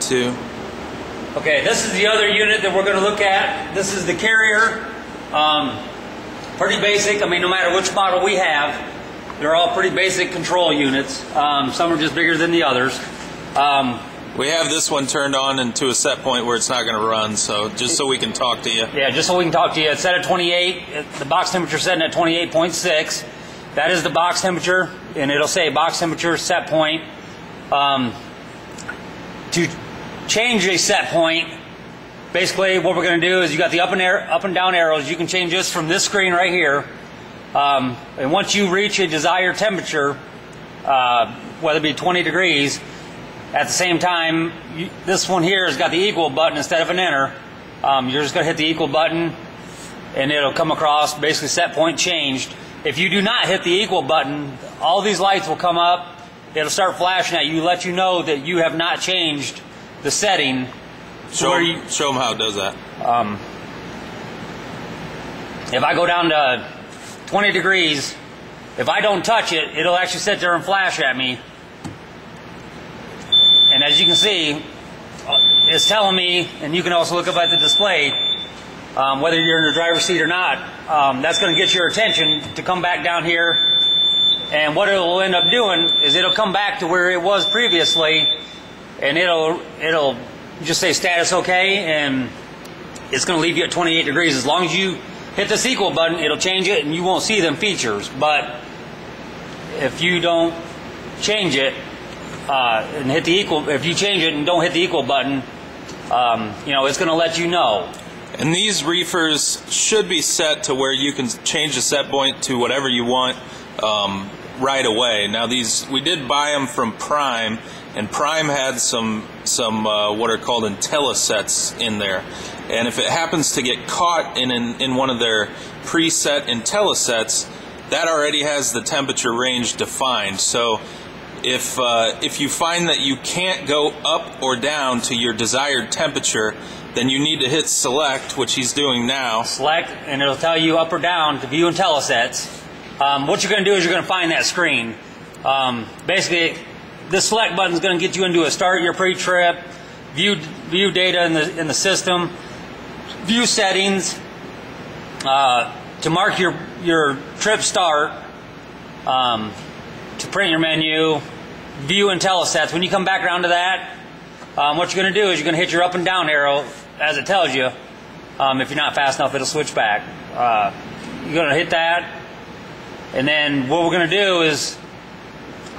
2. Okay, this is the other unit that we're going to look at. This is the carrier. Pretty basic. I mean, no matter which model we have, they're all pretty basic control units. Some are just bigger than the others. We have this one turned on into a set point where it's not going to run, so just so we can talk to you. Yeah, just so we can talk to you. It's set at 28. The box temperature is setting at 28.6. That is the box temperature, and it'll say box temperature set point. To change a set point, basically what we're going to do is you got the up and down arrows. You can change this from this screen right here. And once you reach a desired temperature, whether it be 20 degrees, at the same time, this one here has got the equal button instead of an enter. You're just going to hit the equal button, and it'll come across, basically set point changed. If you do not hit the equal button, all these lights will come up. It'll start flashing at you, let you know that you have not changed the setting. Show them how it does that. If I go down to 20 degrees, if I don't touch it, it'll actually sit there and flash at me. And as you can see, it's telling me, and you can also look up at the display, whether you're in the driver's seat or not, that's going to get your attention to come back down here. And what it will end up doing is it'll come back to where it was previously, and it'll just say status okay, and it's going to leave you at 28 degrees. As long as you hit this equal button, it'll change it, and you won't see them features. But if you don't change it, and hit the equal, if you change it and don't hit the equal button, you know, it's going to let you know. And these reefers should be set to where you can change the set point to whatever you want right away. Now these, we did buy them from Prime, and Prime had some what are called IntelliSets in there. And if it happens to get caught in one of their preset IntelliSets, that already has the temperature range defined. So if you find that you can't go up or down to your desired temperature, then you need to hit select, which he's doing now. Select, and it'll tell you up or down to view IntelliSets. What you're going to do is you're going to find that screen. Basically, this select button is going to get you into a start your pre-trip, view data in the system, view settings, to mark your trip start, to print your menu, view IntelliSets. When you come back around to that, what you're going to do is you're going to hit your up and down arrow as it tells you. If you're not fast enough, it'll switch back. You're going to hit that, and then what we're going to do is,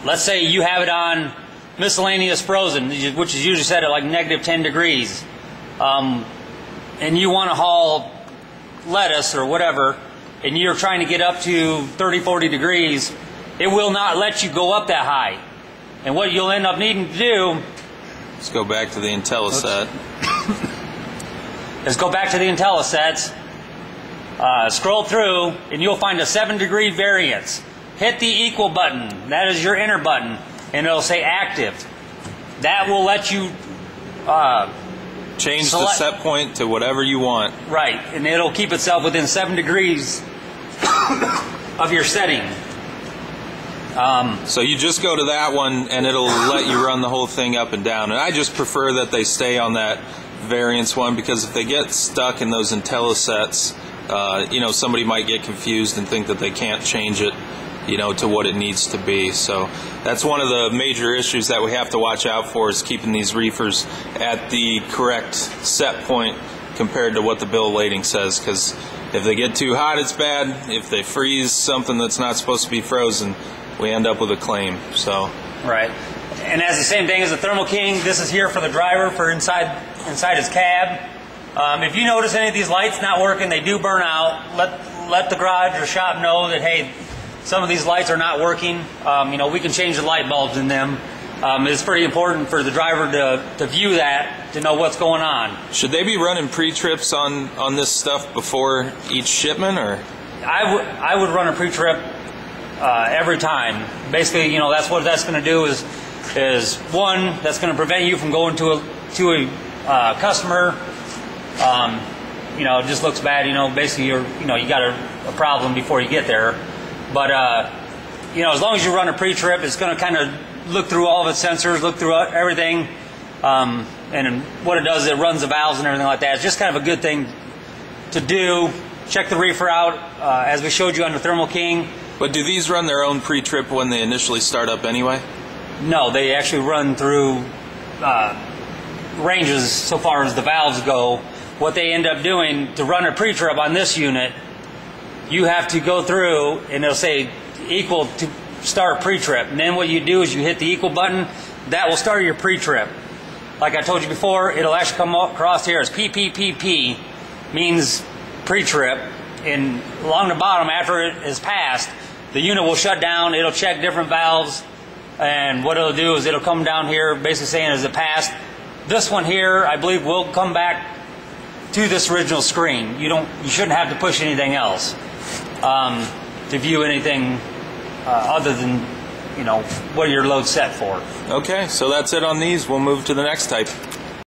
let's say you have it on miscellaneous frozen, which is usually set at like -10 degrees, and you want to haul lettuce or whatever, and you're trying to get up to 30-40 degrees, it will not let you go up that high. And what you'll end up needing to do, let's go back to the IntelliSet. is go back to the IntelliSets, scroll through, and you'll find a 7-degree variance. Hit the equal button. That is your enter button, and it'll say active. That will let you change the set point to whatever you want. Right, and it'll keep itself within 7 degrees of your setting. So you just go to that one, and it'll let you run the whole thing up and down. And I just prefer that they stay on that variance one, because if they get stuck in those IntelliSets, you know, somebody might get confused and think that they can't change it, you know, to what it needs to be. So that's one of the major issues that we have to watch out for, is keeping these reefers at the correct set point compared to what the bill of lading says, because if they get too hot, it's bad. If they freeze something that's not supposed to be frozen, we end up with a claim. So right, and as the same thing as the Thermal King, this is here for the driver for inside his cab. If you notice any of these lights not working, they do burn out. Let the garage or shop know that, hey, some of these lights are not working. You know, we can change the light bulbs in them. It's pretty important for the driver to view that, to know what's going on. Should they be running pre-trips on this stuff before each shipment, or? I would run a pre-trip every time. Basically, you know, that's what that's going to do is one, that's going to prevent you from going to a customer. You know, it just looks bad. You know, basically you got a problem before you get there. But you know, as long as you run a pre-trip, it's going to kind of look through all of its sensors, look through everything, And what it does is it runs the valves and everything like that. It's just kind of a good thing to do. Check the reefer out, as we showed you on the Thermal King. But do these run their own pre-trip when they initially start up anyway? No, they actually run through ranges so far as the valves go. What they end up doing to run a pre-trip on this unit, you have to go through and it'll say equal to start pre-trip. And then what you do is you hit the equal button. That will start your pre-trip. Like I told you before, it'll actually come across here as PPPP, means pre-trip. And along the bottom, after it is passed, the unit will shut down. It'll check different valves. And what it'll do is it'll come down here basically saying, is it passed? This one here, I believe, will come back to this original screen. You shouldn't have to push anything else to view anything other than, what your load's set for. Okay, so that's it on these. We'll move to the next type.